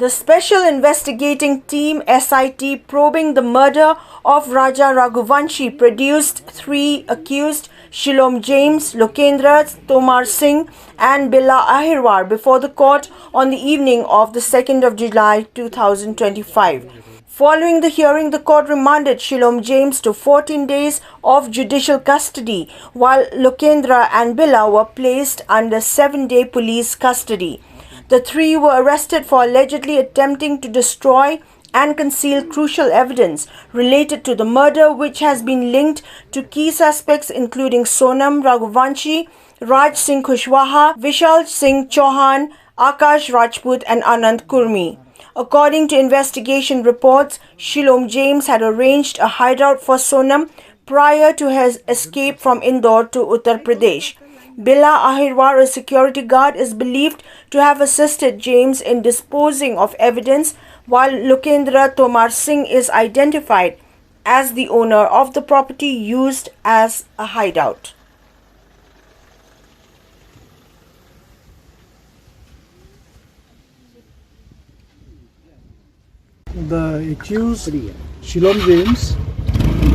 The Special Investigating Team SIT probing the murder of Raja Raghuvanshi produced 3 accused Shillong James, Lokendra Tomar Singh and Billa Ahirwar before the court on the evening of the 2nd of July 2025. Following the hearing, the court remanded Shillong James to 14 days of judicial custody, while Lokendra and Billa were placed under 7-day police custody. The 3 were arrested for allegedly attempting to destroy and conceal crucial evidence related to the murder, which has been linked to key suspects including Sonam Raghuvanshi, Raj Singh Kushwaha, Vishal Singh Chauhan, Akash Rajput and Anand Kurmi. According to investigation reports, Shillong James had arranged a hideout for Sonam prior to his escape from Indore to Uttar Pradesh. Billa Ahirwar, a security guard, is believed to have assisted James in disposing of evidence, while Lokendra Tomar Singh is identified as the owner of the property used as a hideout. The accused Shillong James,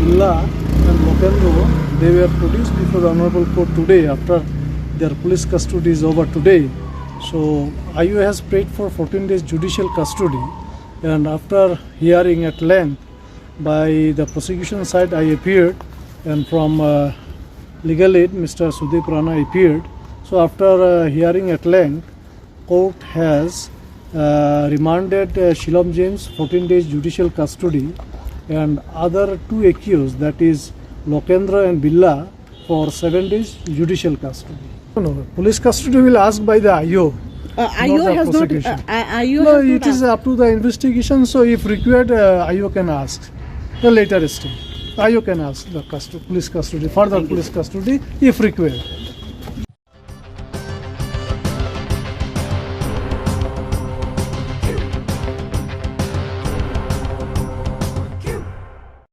Billa and Lokendra, they were produced before the Honorable Court today after their police custody is over today. So IU has prayed for 14 days judicial custody, and after hearing at length by the prosecution side, I appeared, and from legal aid Mr. Sudeep Rana appeared. So after hearing at length, court has remanded Shillong James 14 days judicial custody and other 2 accused, that is Lokendra and Billa, for 7 days judicial custody. No, police custody will ask by the IO. IO has not. IO No, has it not is up to the investigation. So if required, IO can ask. The later stage, IO can ask the police custody, further police custody if required.